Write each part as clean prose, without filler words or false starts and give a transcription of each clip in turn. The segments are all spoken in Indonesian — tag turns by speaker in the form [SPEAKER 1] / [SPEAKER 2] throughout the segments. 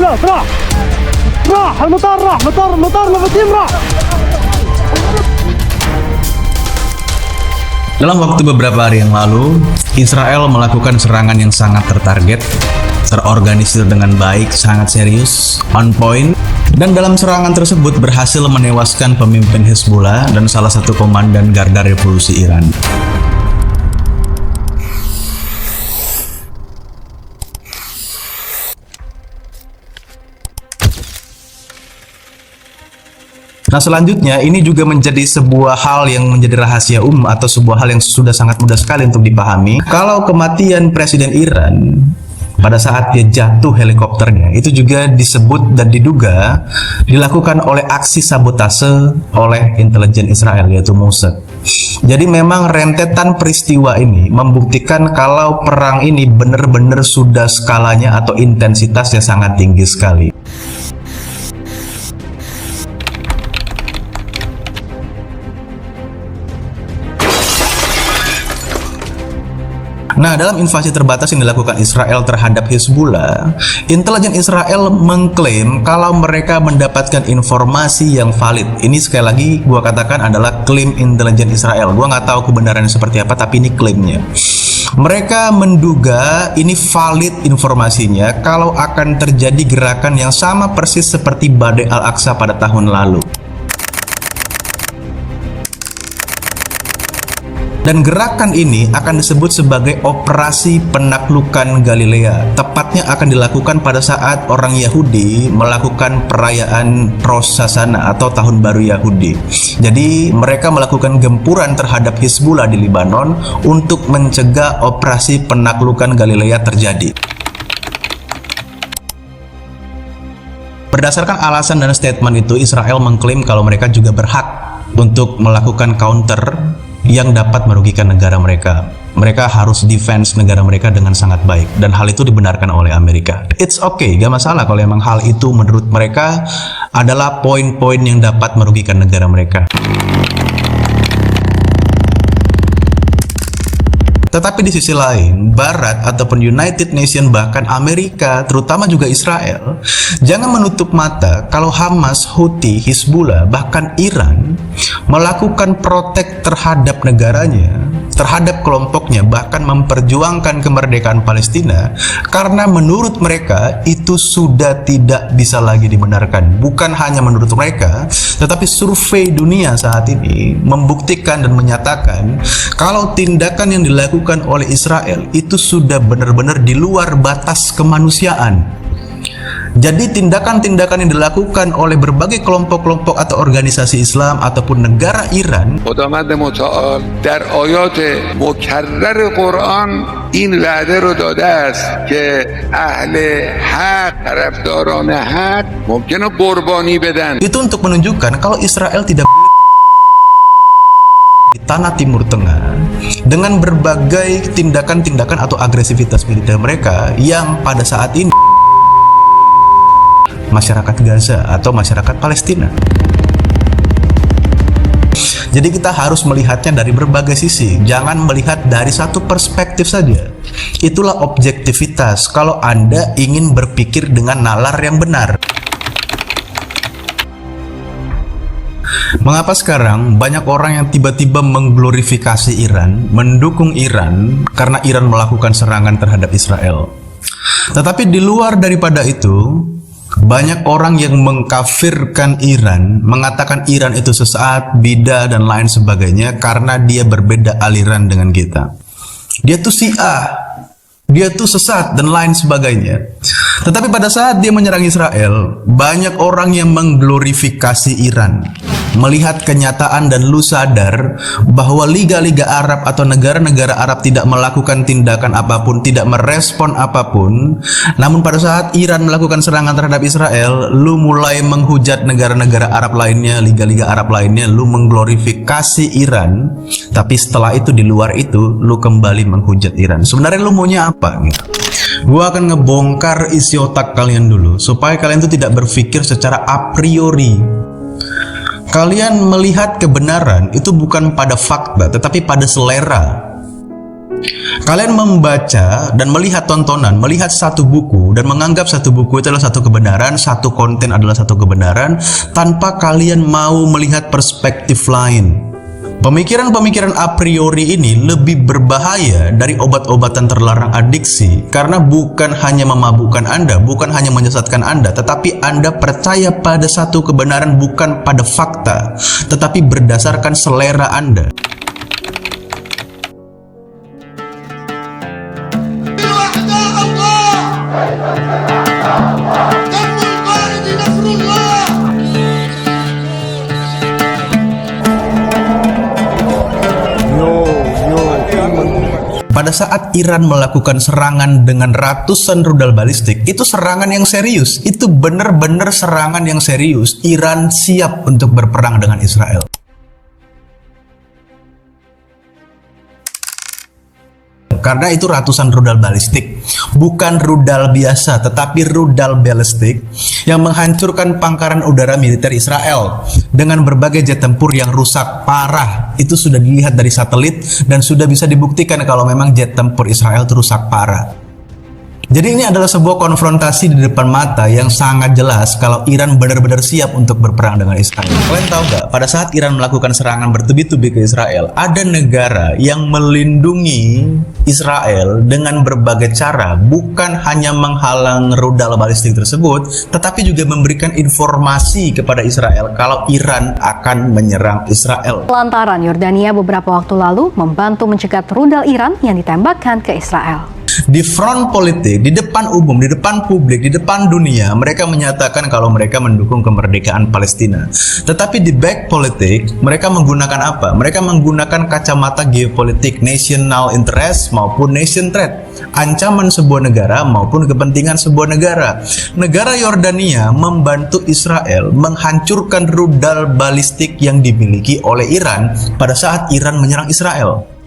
[SPEAKER 1] خلاص راح المطار، راح مطار المفاتيح راح.
[SPEAKER 2] Dalam waktu beberapa hari yang lalu, Israel melakukan serangan yang sangat tertarget, terorganisir dengan baik, sangat serius, on point, dan dalam serangan tersebut berhasil menewaskan pemimpin Hezbollah dan salah satu komandan Garda Revolusi Iran. Nah, selanjutnya ini juga menjadi sebuah hal yang menjadi rahasia umum atau sebuah hal yang sudah sangat mudah sekali untuk dipahami. Kalau kematian Presiden Iran pada saat dia jatuh helikopternya itu juga disebut dan diduga dilakukan oleh aksi sabotase oleh intelijen Israel, yaitu Mossad. Jadi memang rentetan peristiwa ini membuktikan kalau perang ini benar-benar sudah skalanya atau intensitasnya sangat tinggi sekali. Nah, dalam invasi terbatas yang dilakukan Israel terhadap Hezbollah, intelijen Israel mengklaim kalau mereka mendapatkan informasi yang valid. Ini sekali lagi gua katakan adalah klaim intelijen Israel. Gua nggak tahu kebenarannya seperti apa, tapi ini klaimnya. Mereka menduga ini valid informasinya kalau akan terjadi gerakan yang sama persis seperti Badai Al-Aqsa pada tahun lalu. Dan gerakan ini akan disebut sebagai Operasi Penaklukan Galilea. Tepatnya akan dilakukan pada saat orang Yahudi melakukan perayaan Rosh Hashanah atau Tahun Baru Yahudi. Jadi mereka melakukan gempuran terhadap Hezbollah di Lebanon untuk mencegah Operasi Penaklukan Galilea terjadi. Berdasarkan alasan dan statement itu, Israel mengklaim kalau mereka juga berhak untuk melakukan counter yang dapat merugikan negara mereka. Mereka harus defense negara mereka dengan sangat baik, dan hal itu dibenarkan oleh Amerika. It's okay, gak masalah kalau emang hal itu menurut mereka adalah poin-poin yang dapat merugikan negara mereka. Tetapi di sisi lain, Barat ataupun United Nations, bahkan Amerika, terutama juga Israel, jangan menutup mata kalau Hamas, Houthi, Hezbollah, bahkan Iran melakukan protek terhadap negaranya, terhadap kelompoknya, bahkan memperjuangkan kemerdekaan Palestina, karena menurut mereka itu sudah tidak bisa lagi dibenarkan. Bukan hanya menurut mereka, tetapi survei dunia saat ini membuktikan dan menyatakan kalau tindakan yang dilakukan oleh Israel itu sudah benar-benar di luar batas kemanusiaan. Jadi tindakan-tindakan yang dilakukan oleh berbagai kelompok-kelompok atau organisasi Islam ataupun negara Iran,
[SPEAKER 3] خداوند متعال در آیات مکرر قرآن این وعده رو داده است که اهل حق، طرفداران حق ممکنه قربانی بدن.
[SPEAKER 2] itu untuk menunjukkan kalau Israel tidak di tanah Timur Tengah dengan berbagai tindakan-tindakan atau agresivitas militer mereka yang pada saat ini masyarakat Gaza atau masyarakat Palestina. Jadi kita harus melihatnya dari berbagai sisi, jangan melihat dari satu perspektif saja. Itulah objektivitas kalau Anda ingin berpikir dengan nalar yang benar. Mengapa sekarang banyak orang yang tiba-tiba mengglorifikasi Iran, mendukung Iran karena Iran melakukan serangan terhadap Israel? Tetapi di luar daripada itu, banyak orang yang mengkafirkan Iran, mengatakan Iran itu sesat, bidah, dan lain sebagainya karena dia berbeda aliran dengan kita. Dia tuh Syiah, dia tuh sesat, dan lain sebagainya. Tetapi pada saat dia menyerang Israel, banyak orang yang mengglorifikasi Iran. Melihat kenyataan dan lu sadar bahwa liga-liga Arab atau negara-negara Arab tidak melakukan tindakan apapun, tidak merespon apapun. Namun pada saat Iran melakukan serangan terhadap Israel, lu mulai menghujat negara-negara Arab lainnya, liga-liga Arab lainnya, lu mengglorifikasi Iran. Tapi setelah itu, di luar itu, lu kembali menghujat Iran. Sebenarnya lu maunya apa gitu? Gua akan ngebongkar isi otak kalian dulu supaya kalian tuh tidak berpikir secara a priori. Kalian melihat kebenaran itu bukan pada fakta, tetapi pada selera. Kalian membaca dan melihat tontonan, melihat satu buku dan menganggap satu buku itu adalah satu kebenaran, satu konten adalah satu kebenaran, tanpa kalian mau melihat perspektif lain. Pemikiran-pemikiran a priori ini lebih berbahaya dari obat-obatan terlarang adiksi, karena bukan hanya memabukkan Anda, bukan hanya menyesatkan Anda, tetapi Anda percaya pada satu kebenaran bukan pada fakta, tetapi berdasarkan selera Anda. Pada saat Iran melakukan serangan dengan ratusan rudal balistik, itu serangan yang serius. Itu benar-benar serangan yang serius. Iran siap untuk berperang dengan Israel. Karena itu ratusan rudal balistik, bukan rudal biasa, tetapi rudal balistik yang menghancurkan pangkalan udara militer Israel dengan berbagai jet tempur yang rusak parah. Itu sudah dilihat dari satelit dan sudah bisa dibuktikan kalau memang jet tempur Israel itu rusak parah. Jadi ini adalah sebuah konfrontasi di depan mata yang sangat jelas kalau Iran benar-benar siap untuk berperang dengan Israel. Kalian tahu nggak, pada saat Iran melakukan serangan bertubi-tubi ke Israel, ada negara yang melindungi Israel dengan berbagai cara, bukan hanya menghalang rudal balistik tersebut, tetapi juga memberikan informasi kepada Israel kalau Iran akan menyerang Israel.
[SPEAKER 4] Lantaran Yordania beberapa waktu lalu membantu mencegat rudal Iran yang ditembakkan ke Israel.
[SPEAKER 2] Di front politik, di depan umum, di depan publik, di depan dunia, mereka menyatakan kalau mereka mendukung kemerdekaan Palestina. Tetapi di back politik, mereka menggunakan apa? Mereka menggunakan kacamata geopolitik, national interest maupun nation threat, ancaman sebuah negara maupun kepentingan sebuah negara. Negara Yordania membantu Israel menghancurkan rudal balistik yang dimiliki oleh Iran pada saat Iran menyerang Israel.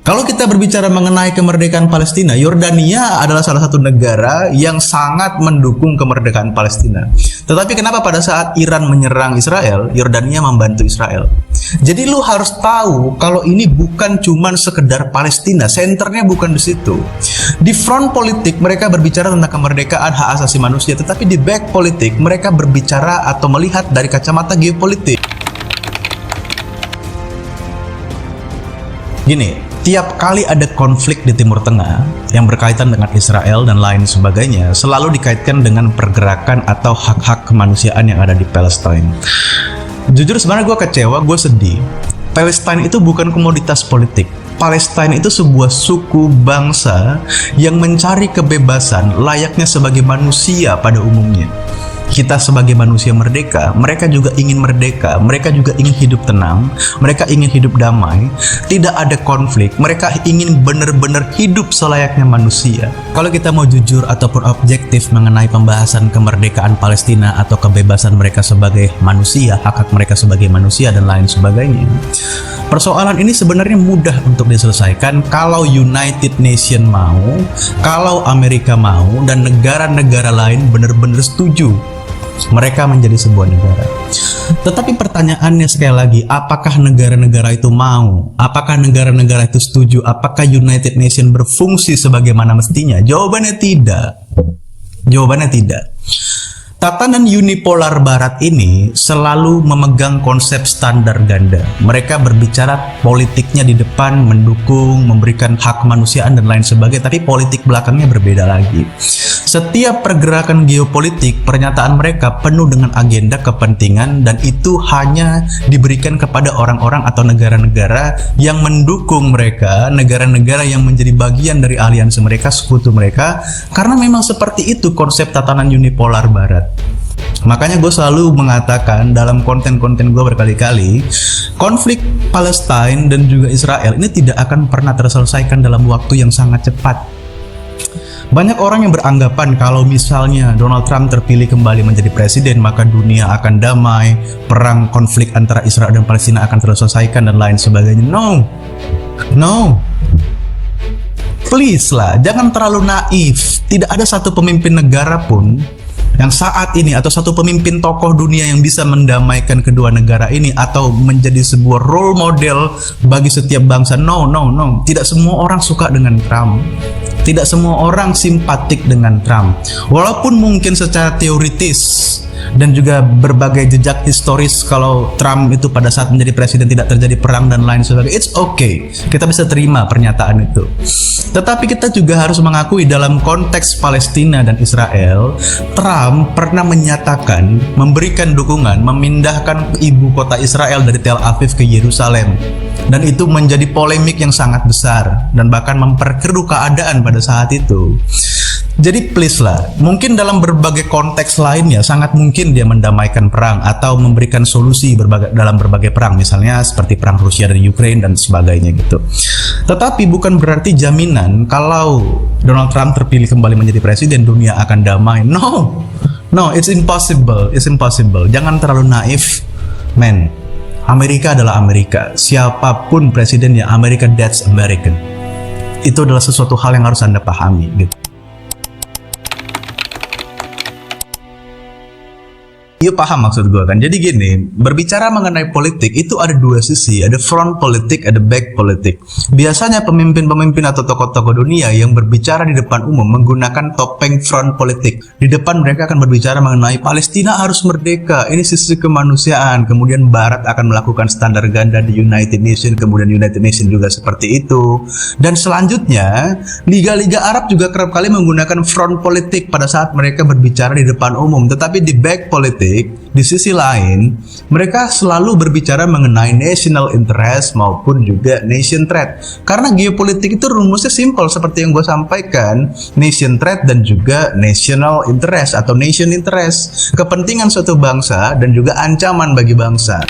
[SPEAKER 2] Kalau kita berbicara mengenai kemerdekaan Palestina, Yordania adalah salah satu negara yang sangat mendukung kemerdekaan Palestina. Tetapi kenapa pada saat Iran menyerang Israel, Yordania membantu Israel? Jadi lu harus tahu kalau ini bukan cuman sekedar Palestina, senternya bukan di situ. Di front politik mereka berbicara tentang kemerdekaan, hak asasi manusia, tetapi di back politik mereka berbicara atau melihat dari kacamata geopolitik. Gini, tiap kali ada konflik di Timur Tengah yang berkaitan dengan Israel dan lain sebagainya, selalu dikaitkan dengan pergerakan atau hak-hak kemanusiaan yang ada di Palestina. Jujur sebenarnya gue kecewa, gue sedih. Palestina itu bukan komoditas politik. Palestina itu sebuah suku bangsa yang mencari kebebasan layaknya sebagai manusia pada umumnya. Kita sebagai manusia merdeka, mereka juga ingin merdeka, mereka juga ingin hidup tenang, mereka ingin hidup damai, tidak ada konflik, mereka ingin benar-benar hidup selayaknya manusia. Kalau kita mau jujur ataupun objektif mengenai pembahasan kemerdekaan Palestina atau kebebasan mereka sebagai manusia, hak-hak mereka sebagai manusia dan lain sebagainya, persoalan ini sebenarnya mudah untuk diselesaikan kalau United Nation mau, kalau Amerika mau, dan negara-negara lain benar-benar setuju mereka menjadi sebuah negara. Tetapi pertanyaannya sekali lagi, apakah negara-negara itu mau? Apakah negara-negara itu setuju? Apakah United Nation berfungsi sebagaimana mestinya? Jawabannya tidak. Jawabannya tidak. Tatanan unipolar barat ini selalu memegang konsep standar ganda. Mereka berbicara politiknya di depan, mendukung, memberikan hak kemanusiaan dan lain sebagainya, tapi politik belakangnya berbeda lagi. Setiap pergerakan geopolitik, pernyataan mereka penuh dengan agenda kepentingan, dan itu hanya diberikan kepada orang-orang atau negara-negara yang mendukung mereka, negara-negara yang menjadi bagian dari aliansi mereka, sekutu mereka, karena memang seperti itu konsep tatanan unipolar barat. Makanya gue selalu mengatakan dalam konten-konten gue berkali-kali, konflik Palestina dan juga Israel ini tidak akan pernah terselesaikan dalam waktu yang sangat cepat. Banyak orang yang beranggapan kalau misalnya Donald Trump terpilih kembali menjadi presiden, maka dunia akan damai, perang konflik antara Israel dan Palestina akan terselesaikan dan lain sebagainya. No. Please lah, jangan terlalu naif. Tidak ada satu pemimpin negara pun yang saat ini atau satu pemimpin tokoh dunia yang bisa mendamaikan kedua negara ini atau menjadi sebuah role model bagi setiap bangsa. No. Tidak semua orang suka dengan Trump. Tidak semua orang simpatik dengan Trump. Walaupun mungkin secara teoritis dan juga berbagai jejak historis kalau Trump itu pada saat menjadi presiden tidak terjadi perang dan lain sebagainya, it's okay, kita bisa terima pernyataan itu. Tetapi kita juga harus mengakui dalam konteks Palestina dan Israel, Trump pernah menyatakan memberikan dukungan memindahkan ibu kota Israel dari Tel Aviv ke Yerusalem, dan itu menjadi polemik yang sangat besar dan bahkan memperkeruh keadaan pada saat itu. Jadi please lah, mungkin dalam berbagai konteks lainnya sangat mungkin dia mendamaikan perang atau memberikan solusi dalam berbagai perang, misalnya seperti perang Rusia dan Ukraine dan sebagainya gitu. Tetapi bukan berarti jaminan kalau Donald Trump terpilih kembali menjadi presiden dunia akan damai. No, it's impossible. Jangan terlalu naif, men. Amerika adalah Amerika. Siapapun presidennya, Amerika that's American. Itu adalah sesuatu hal yang harus Anda pahami gitu. Iya, paham maksud gue kan. Jadi gini, berbicara mengenai politik itu ada dua sisi, ada front politik, ada back politik. Biasanya pemimpin-pemimpin atau tokoh-tokoh dunia yang berbicara di depan umum menggunakan topeng front politik. Di depan mereka akan berbicara mengenai Palestina harus merdeka, ini sisi kemanusiaan. Kemudian Barat akan melakukan standar ganda di United Nations, kemudian United Nations juga seperti itu. Dan selanjutnya, liga-liga Arab juga kerap kali menggunakan front politik pada saat mereka berbicara di depan umum. Tetapi di back politik, di sisi lain, mereka selalu berbicara mengenai national interest maupun juga nation threat. Karena geopolitik itu rumusnya simpel seperti yang gue sampaikan, nation threat dan juga national interest atau nation interest, kepentingan suatu bangsa dan juga ancaman bagi bangsa.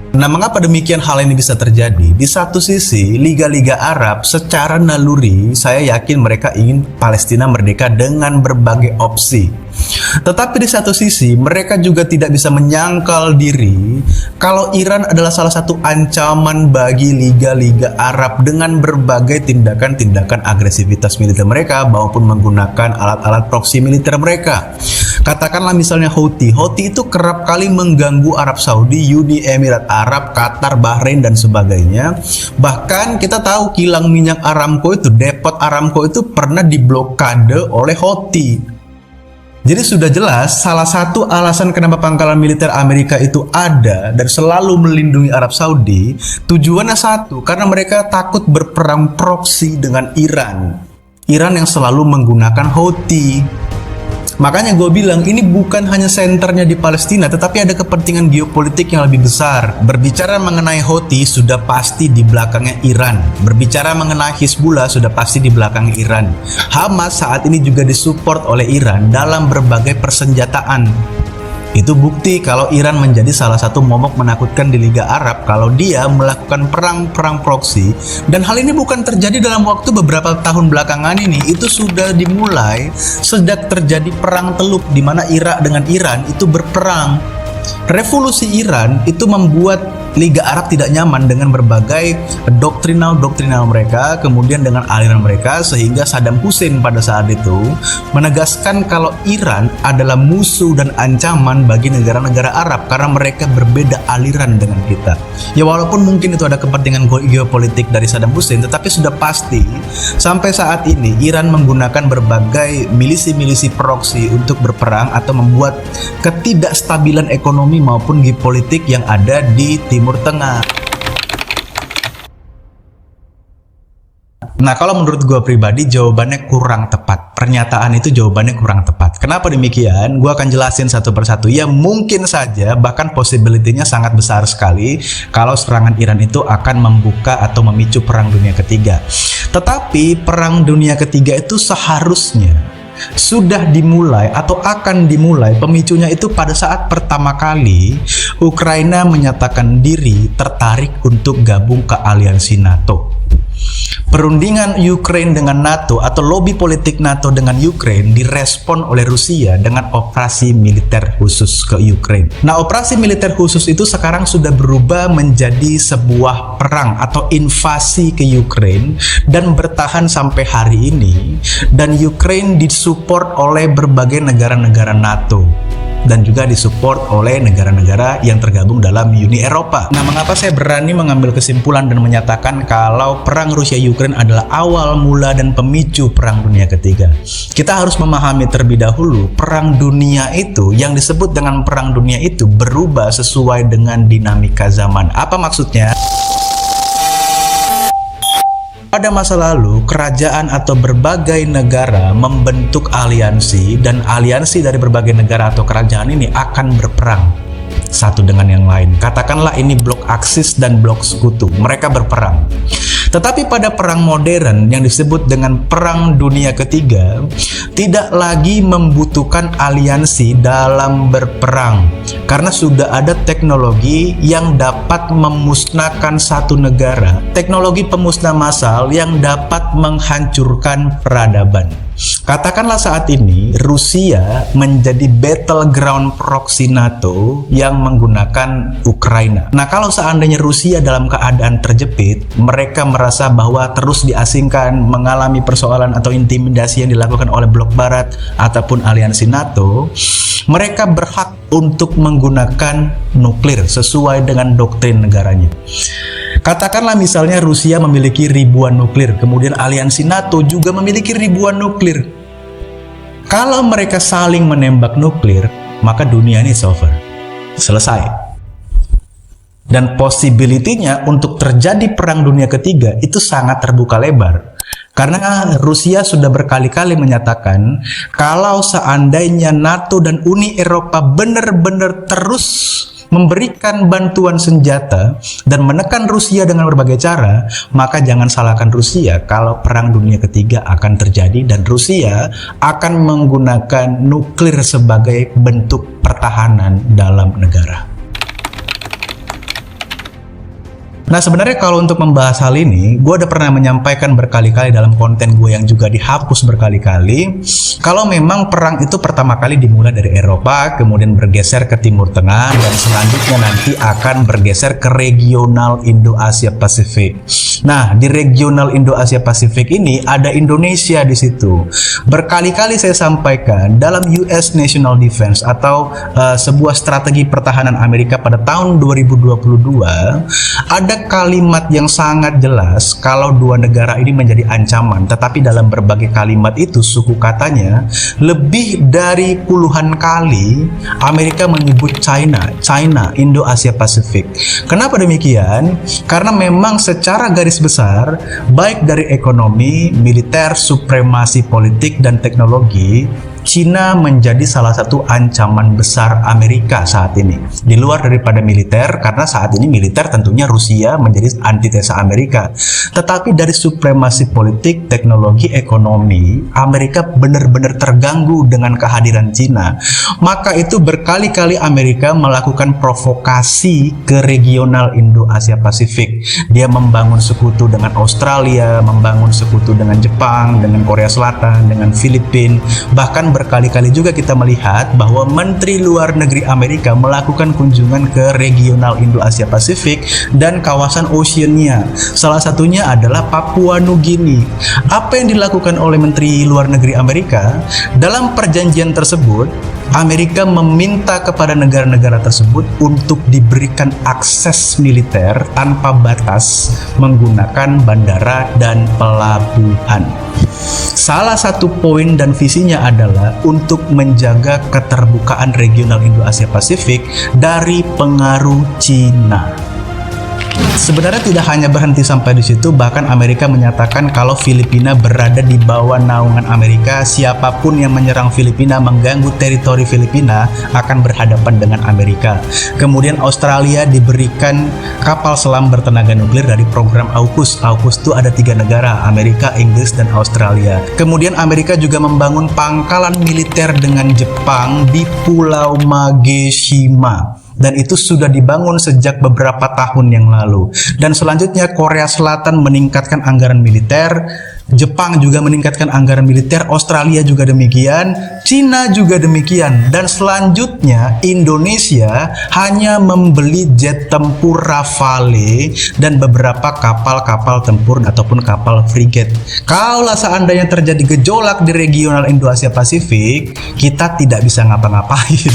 [SPEAKER 2] Nah, mengapa demikian hal ini bisa terjadi? Di satu sisi, liga-liga Arab secara naluri, saya yakin mereka ingin Palestina merdeka dengan berbagai opsi. Tetapi di satu sisi, mereka juga tidak bisa menyangkal diri kalau Iran adalah salah satu ancaman bagi liga-liga Arab dengan berbagai tindakan-tindakan agresivitas militer mereka maupun menggunakan alat-alat proksi militer mereka. Katakanlah misalnya Houthi itu kerap kali mengganggu Arab Saudi, Uni Emirat Arab, Qatar, Bahrain dan sebagainya. Bahkan kita tahu kilang minyak Aramco itu, depot Aramco itu pernah diblokade oleh Houthi. Jadi sudah jelas salah satu alasan kenapa pangkalan militer Amerika itu ada dan selalu melindungi Arab Saudi, tujuannya satu, karena mereka takut berperang proksi dengan Iran yang selalu menggunakan Houthi. Makanya gue bilang ini bukan hanya senternya di Palestina, tetapi ada kepentingan geopolitik yang lebih besar. Berbicara mengenai Houthi sudah pasti di belakangnya Iran. Berbicara mengenai Hizbullah sudah pasti di belakang Iran. Hamas saat ini juga disupport oleh Iran dalam berbagai persenjataan. Itu bukti kalau Iran menjadi salah satu momok menakutkan di Liga Arab kalau dia melakukan perang proksi. Dan hal ini bukan terjadi dalam waktu beberapa tahun belakangan ini. Itu sudah dimulai sejak terjadi perang Teluk di mana Irak dengan Iran itu berperang. Revolusi Iran itu membuat Liga Arab tidak nyaman dengan berbagai doktrinal mereka, kemudian dengan aliran mereka, sehingga Saddam Hussein pada saat itu menegaskan kalau Iran adalah musuh dan ancaman bagi negara-negara Arab karena mereka berbeda aliran dengan kita. Ya walaupun mungkin itu ada kepentingan geopolitik dari Saddam Hussein, tetapi sudah pasti sampai saat ini Iran menggunakan berbagai milisi-milisi proksi untuk berperang atau membuat ketidakstabilan ekonomi maupun geopolitik yang ada di Timur Tengah. Nah, kalau menurut gue pribadi jawabannya kurang tepat. Pernyataan itu jawabannya kurang tepat. Kenapa demikian? Gue akan jelasin satu persatu. Ya mungkin saja, bahkan possibility-nya sangat besar sekali kalau serangan Iran itu akan membuka atau memicu perang dunia ketiga. Tetapi perang dunia ketiga itu seharusnya sudah dimulai atau akan dimulai pemicunya itu pada saat pertama kali Ukraina menyatakan diri tertarik untuk gabung ke aliansi NATO. Perundingan Ukraine dengan NATO atau lobby politik NATO dengan Ukraine direspon oleh Rusia dengan operasi militer khusus ke Ukraine. Nah, operasi militer khusus itu sekarang sudah berubah menjadi sebuah perang atau invasi ke Ukraine dan bertahan sampai hari ini, dan Ukraine disupport oleh berbagai negara-negara NATO dan juga disupport oleh negara-negara yang tergabung dalam Uni Eropa. Nah, mengapa saya berani mengambil kesimpulan dan menyatakan kalau perang Rusia-Ukraine adalah awal mula dan pemicu Perang Dunia Ketiga? Kita harus memahami terlebih dahulu, Perang Dunia itu, yang disebut dengan Perang Dunia itu, berubah sesuai dengan dinamika zaman. Apa maksudnya? Pada masa lalu, kerajaan atau berbagai negara membentuk aliansi, dan aliansi dari berbagai negara atau kerajaan ini akan berperang satu dengan yang lain. Katakanlah ini blok Aksis dan blok Sekutu, mereka berperang. Tetapi pada perang modern yang disebut dengan Perang Dunia Ketiga, tidak lagi membutuhkan aliansi dalam berperang, karena sudah ada teknologi yang dapat memusnahkan satu negara, teknologi pemusnah massal yang dapat menghancurkan peradaban. Katakanlah saat ini Rusia menjadi battleground proxy NATO yang menggunakan Ukraina. Nah, kalau seandainya Rusia dalam keadaan terjepit, mereka merasa bahwa terus diasingkan, mengalami persoalan atau intimidasi yang dilakukan oleh blok barat ataupun aliansi NATO, mereka berhak untuk menggunakan nuklir sesuai dengan doktrin negaranya. Katakanlah misalnya Rusia memiliki ribuan nuklir, kemudian aliansi NATO juga memiliki ribuan nuklir. Kalau mereka saling menembak nuklir, maka dunia ini over. Selesai. Dan possibility-nya untuk terjadi Perang Dunia Ketiga itu sangat terbuka lebar. Karena Rusia sudah berkali-kali menyatakan kalau seandainya NATO dan Uni Eropa benar-benar terus memberikan bantuan senjata dan menekan Rusia dengan berbagai cara, maka jangan salahkan Rusia kalau Perang Dunia Ketiga akan terjadi dan Rusia akan menggunakan nuklir sebagai bentuk pertahanan dalam negara. Nah, sebenarnya kalau untuk membahas hal ini, gue udah pernah menyampaikan berkali-kali dalam konten gue yang juga dihapus berkali-kali, kalau memang perang itu pertama kali dimulai dari Eropa, kemudian bergeser ke Timur Tengah, dan selanjutnya nanti akan bergeser ke regional Indo-Asia Pasifik. Nah, di regional Indo-Asia Pasifik ini ada Indonesia di situ. Berkali-kali saya sampaikan dalam US National Defense atau sebuah strategi pertahanan Amerika pada tahun 2022, ada kalimat yang sangat jelas kalau dua negara ini menjadi ancaman, tetapi dalam berbagai kalimat itu suku katanya lebih dari puluhan kali Amerika menyebut China, Indo-Asia Pasifik. Kenapa demikian? Karena memang secara garis besar, baik dari ekonomi, militer, supremasi politik, dan teknologi, Cina menjadi salah satu ancaman besar Amerika saat ini. Di luar daripada militer, karena saat ini militer tentunya Rusia menjadi antitesa Amerika. Tetapi dari supremasi politik, teknologi, ekonomi, Amerika benar-benar terganggu dengan kehadiran Cina. Maka itu berkali-kali Amerika melakukan provokasi ke regional Indo-Asia Pasifik. Dia membangun sekutu dengan Australia, membangun sekutu dengan Jepang, dengan Korea Selatan, dengan Filipina, bahkan berkali-kali juga kita melihat bahwa Menteri Luar Negeri Amerika melakukan kunjungan ke regional Indo-Asia Pasifik dan kawasan Oceania. Salah satunya adalah Papua Nugini. Apa yang dilakukan oleh Menteri Luar Negeri Amerika? Dalam perjanjian tersebut, Amerika meminta kepada negara-negara tersebut untuk diberikan akses militer tanpa batas menggunakan bandara dan pelabuhan. Salah satu poin dan visinya adalah untuk menjaga keterbukaan regional Indo-Asia Pasifik dari pengaruh Cina. Sebenarnya tidak hanya berhenti sampai di situ, bahkan Amerika menyatakan kalau Filipina berada di bawah naungan Amerika, siapapun yang menyerang Filipina, mengganggu teritori Filipina akan berhadapan dengan Amerika. Kemudian Australia diberikan kapal selam bertenaga nuklir dari program AUKUS. AUKUS itu ada 3 negara, Amerika, Inggris, dan Australia. Kemudian Amerika juga membangun pangkalan militer dengan Jepang di Pulau Mageshima. Dan itu sudah dibangun sejak beberapa tahun yang lalu. Dan selanjutnya Korea Selatan meningkatkan anggaran militer, Jepang juga meningkatkan anggaran militer, Australia juga demikian, Cina juga demikian. Dan selanjutnya Indonesia hanya membeli jet tempur Rafale dan beberapa kapal-kapal tempur ataupun kapal frigate. Kalau seandainya terjadi gejolak di regional Indo-Asia Pasifik, kita tidak bisa ngapa-ngapain.